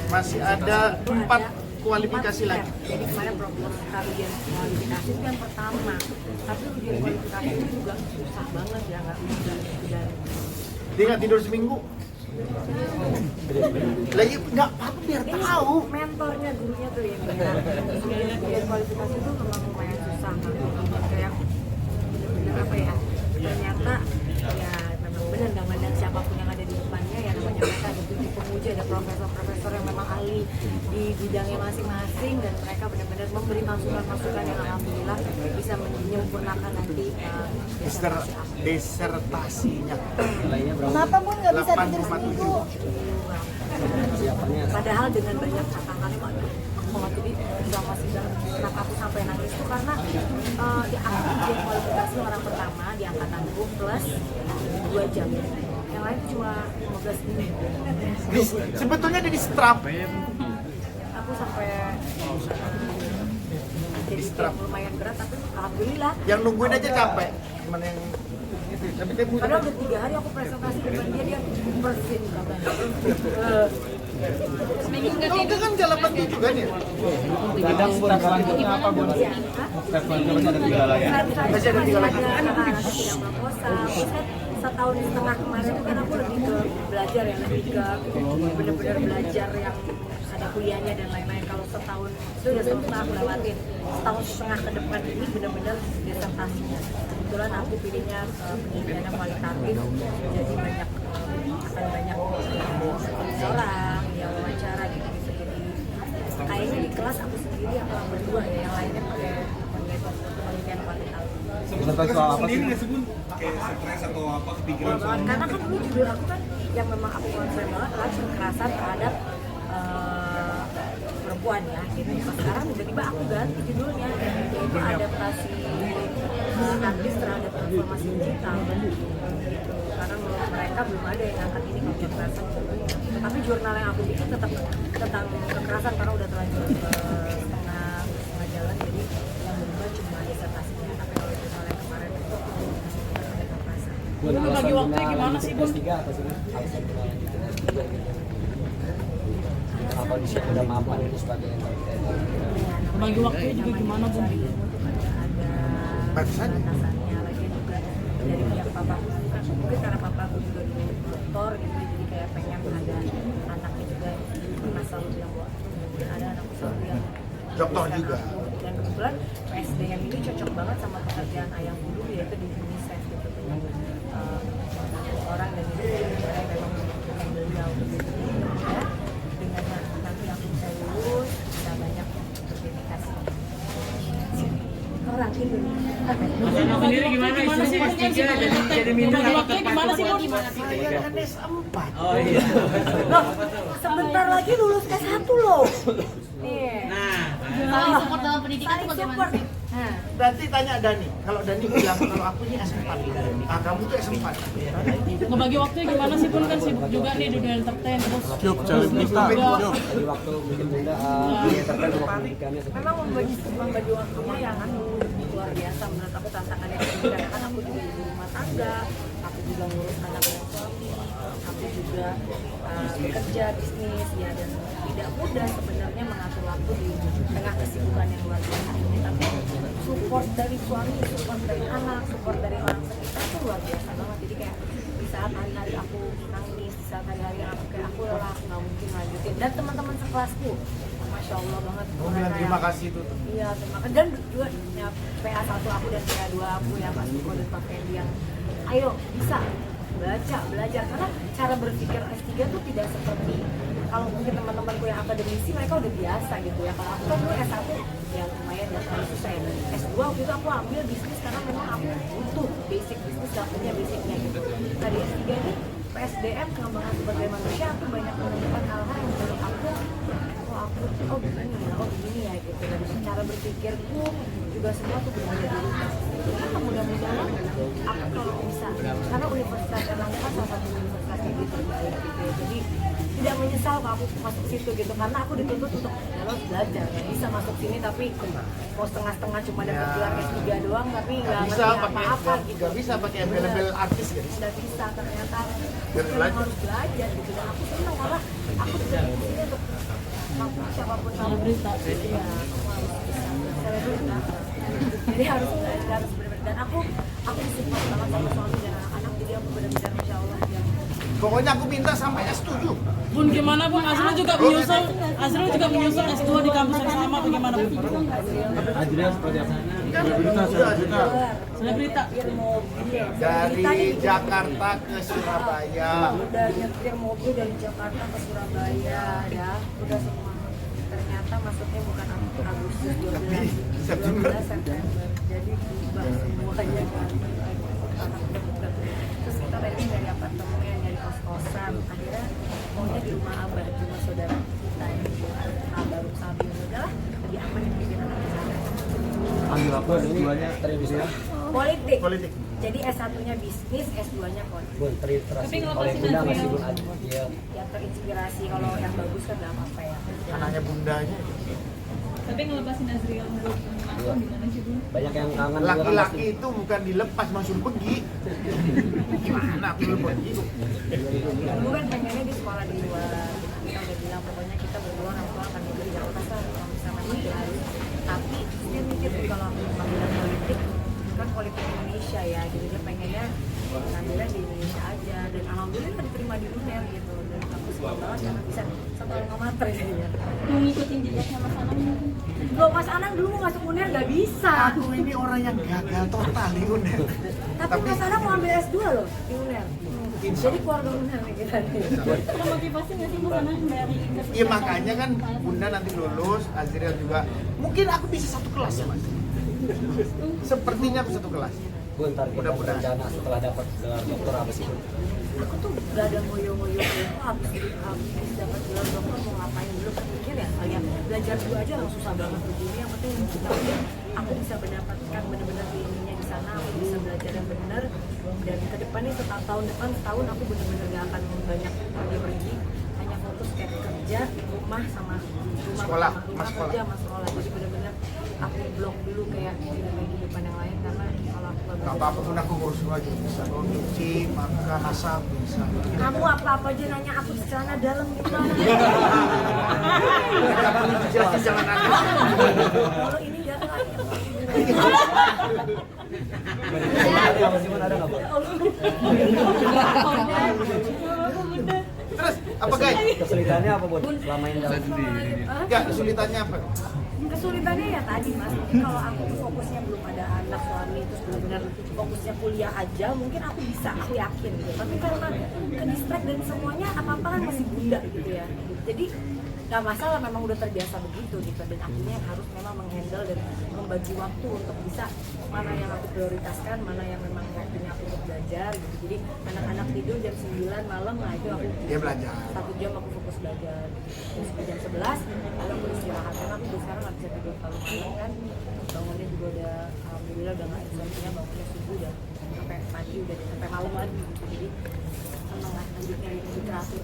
Masih ada 4 kualifikasi step. lagi. Jadi kemarin proposal ujian kualifikasi itu yang pertama, tapi ujian kualifikasi itu juga susah banget ya, nggak bisa. Dan Dia nggak tidur seminggu. Lagi nggak apa-apa biar ini tahu. mentornya, gurunya tuh yang bilang ujian kualifikasi itu memang lumayan susah, kayak bener-bener apa ya, ternyata ya memang benar nggak mandang siapapun yang ada di depannya, ya namanya mereka ada 7 pemuja, ada profesor-profesor yang memang ahli di bidangnya masing-masing, dan mereka benar-benar memberi masukan-masukan yang alhamdulillah bisa menyempurnakan nanti disertasi aku. Desertasinya. Kenapa Bun nggak bisa tidur 8,7. seminggu? Padahal dengan banyak catatannya, jadi sama sidang kenapa aku sampai nangis itu karena ya aku ujian kualifikasi orang pertama di angkatanku plus 2 jam, yang lain cuma 15 menit. Sebetulnya dia di strap. Aku sampai jadi Distrap. lumayan berat, tapi alhamdulillah Yang nungguin aja capek. Cuman yang itu. Tapi dia butuh. padahal udah 3 hari aku presentasi depan dia bersin katanya. Kalau dia kan jalan pagi juga nih. Kadang step selanjutnya apa Bun? Iya, Step selanjutnya ada 3 lagi. Masih ada 3 lagi. sidang proposal. Terus kan setahun setengah kemarin itu kan aku lebih ke belajar ya, lebih ke bener-bener belajar yang ada kuliahnya dan lain-lain. Kalau setahun itu udah setengah aku lewatin, setahun setengah ke depan ini bener-bener disertasinya. Kebetulan aku pilihnya pendidikan yang kualitatif, jadi banyak akan banyak orang ya wawancara gitu. Jadi kayaknya di kelas aku sendiri yang orang berdua ya, yang lainnya pakai penelitian kualitatif. Presentasi soal apa sih? Kayak stres atau apa kepikiran soal Karena kan dulu judul aku kan yang memang aku concern banget adalah kekerasan terhadap perempuan ya gitu. Nah, sekarang tiba-tiba aku ganti judulnya, yaitu adaptasi artis terhadap transformasi digital gitu. Karena menurut mereka belum ada yang angkat ini kalau kekerasan judulnya. Tapi jurnal yang aku bikin tetap tentang kekerasan karena udah terlanjur setengah jalan, jadi yang berubah cuma disertasinya. Tapi kalau jurnal yang kemarin itu kekerasan. Bun, bagi waktunya gimana sih, Bun? S3 apa sih? Apa di situ udah mapan itu sebagai entertainer? Bagi waktunya juga gimana Bun? Ada batasannya lagi juga dari pihak papaku, mungkin karena papaku juga dulu dokter gitu, jadi kayak pengen ada anaknya juga. Pernah selalu bilang bahwa ada anak selalu yang Dokter bisa juga. aku. Dan kebetulan PSDM ini cocok banget sama pekerjaan ayahku dulu, yaitu di UNICEF gitu. Orang dan itu yang memang membutuhkan beliau gitu. Ya, dengan nanti aku bisa lulus, bisa banyak berdedikasi orang Indonesia. Sendiri gimana sih Mas Tiga jadi minta waktunya gimana sih Bun? Saya kan S4. oh iya Loh, sebentar lagi lulus S1 loh. Nih. Saling support dalam pendidikan itu Saling bagaimana support. sih? Nah, Berarti tanya Dani. Kalau Dani bilang kalau aku ini S4. Ah, kamu tuh S4. Ngebagi waktunya gimana sih Bun, kan sibuk juga nih di dunia entertain terus. Bisnis juga. Jadi waktu bikin bunda di entertain sama pendidikannya seperti memang membagi waktunya yang luar biasa menurut aku, tantangannya tinggi karena kan aku juga ibu rumah tangga, aku juga ngurus anak dan suami, aku juga bekerja bisnis ya, dan tidak mudah sebenarnya mengatur waktu di tengah kesibukan yang luar biasa ini. Tapi support dari suami, support dari anak, support dari orang sekitar itu luar biasa banget. Jadi kayak di saat hari-hari aku nangis, di saat hari-hari aku kayak aku lelah nggak mungkin lanjutin, dan teman-teman sekelasku Masya Allah banget. Kamu bilang terima kasih tuh. Iya, terima kasih. Dan juga ya, PA1 aku dan PA2 aku ya Pak Niko dan Pak Fendi yang ayo bisa baca, belajar. Karena cara berpikir S3 tuh tidak seperti kalau mungkin teman-temanku yang akademisi, mereka udah biasa gitu ya. Kalau aku kan dulu S1 ya lumayan gak terlalu susah ya. S2 waktu itu aku ambil bisnis karena memang aku butuh basic bisnis, gak punya basicnya gitu. Nah di S3 ini PSDM, pengembangan sumber daya manusia, aku banyak menemukan hal-hal yang menurut aku begini ya gitu. Dan cara berpikirku juga semua tuh benar-benar dirubah. Nah, mudah-mudahan aku kalau bisa, karena Universitas Erlangga kan salah satu universitas yang terbaik gitu ya. Jadi tidak menyesal kalau aku masuk situ gitu, karena aku dituntut untuk ya lo harus belajar, nggak bisa masuk sini tapi mau setengah-setengah cuma dapat gelar S3 doang tapi nggak Bisa ngerti pakai apa-apa gitu. nggak bisa pakai embel-embel artis gitu. Nggak bisa, ternyata Harus memang belajar. harus belajar gitu. Dan aku senang malah aku juga di sini untuk apapun siapapun kamu. Selebrita. Iya, kamu harus bisa selebrita. Jadi harus belajar, harus benar-benar. Dan aku disupport banget sama suami dan anak-anak, jadi aku benar-benar Masya Allah ya. Pokoknya aku minta sampai S7. Bun gimana Bun? Azril juga menyusul S2 di kampus yang sama bagaimana Bun? Adrian seperti apa? Selebrita. Nyetir mobil. Dari Jakarta ke Surabaya. Udah nyetir mobil dari Jakarta ke Surabaya ya. Udah semua. Ternyata masuknya bukan Agustus 12 September. September. Jadi berubah semuanya kan. Terus kita tadi nyari apartemen, nyari kos-kosan. Akhirnya maunya di rumah abah, di rumah saudara kita yang baru sabi. Udahlah, lagi apa yang bikin anak sana. Ambil apa S2-nya terus ya? Politik. Politik. Jadi S1-nya bisnis, S2-nya politik. Bun, terinspirasi Tapi oleh ngelepasin Bunda Adrian. masih Bun Adrian. Yang terinspirasi kalau yang bagus kan nggak apa-apa ya. Anaknya bundanya. Tapi ngelepasin Azril menurut aku gimana sih Bun? Banyak yang kangen juga kan Laki-laki pasti. itu bukan dilepas, langsung pergi. Gimana aku dulu pergi? Dulu kan pengennya di sekolah di luar. Kita udah bilang pokoknya kita berdua orang tua akan hidup di Jakarta kalau bisa mandiri. Tapi dia mikir tuh kalau aku panggilan politik kan politik Indonesia ya, jadi dia pengennya ngambilnya di Indonesia aja. Dan alhamdulillah diterima di UNER gitu. Dan aku suka banget karena bisa satu alma mater ya. Mau ngikutin jejaknya Mas Anang mungkin. Loh Mas Anang dulu mau masuk UNER nggak bisa. Aku ini orang yang gagal total di UNER. Tapi Mas Anang mau ambil S2 loh di UNER. Jadi keluarga UNER nih kita nih. Ada motivasi nggak sih Mas Anang dari Iya makanya kan Bunda nanti lulus, Azriel juga. Mungkin aku bisa satu kelas ya Mas. Sepertinya aku satu kelas. Bun, ntar kita Mudah-mudahan. berencana setelah dapat gelar dokter apa sih Bun? Aku tuh gak ada ngoyo-ngoyo habis dapat gelar dokter mau ngapain dulu pikir ya kalian belajar dulu aja orang susah banget begini yang penting aku bisa mendapatkan benar-benar ilmunya di sana, aku bisa belajar yang benar dan ke depannya setahun depan setahun aku benar-benar gak akan banyak pergi hanya fokus kayak kerja rumah sama Sekolah, rumah sekolah. kerja sama sekolah jadi benar-benar aku blok dulu kayak kehidupan yang lain karena kalau aku Gak apa-apa pun aku ngurus dulu aja. Bisa nyuci, makan, masak, bisa. kamu apa-apa aja nanya aku di celana dalam gimana? Jelasin jangan aneh. Kalau ini enggak lah. Ada apa sih Bun? Ada nggak Bun? Terus apa guys? Kesulitannya apa Bun? Selama ini dalam Enggak, kesulitannya apa? Kesulitannya ya tadi mas, mungkin kalau aku tuh fokusnya belum ada anak suami terus benar-benar fokusnya kuliah aja, mungkin aku bisa, aku yakin gitu. Tapi karena ke distract dan semuanya apa-apa kan masih bunda gitu ya. Jadi nggak masalah, memang udah terbiasa begitu gitu. Dan akhirnya harus memang menghandle dan membagi waktu untuk bisa mana yang aku prioritaskan, mana yang memang waktunya aku untuk belajar gitu. Jadi anak-anak tidur jam 9 malam, nah itu aku Dia belajar. 1 jam aku fokus belajar. Terus jam 11 baru aku istirahat karena aku udah sekarang nggak bisa tidur terlalu malam kan. Bangunnya juga udah alhamdulillah udah nggak insomnia, bangunnya subuh udah sampai pagi udah sampai malam lagi gitu. Jadi seneng lah lanjutnya lebih teratur.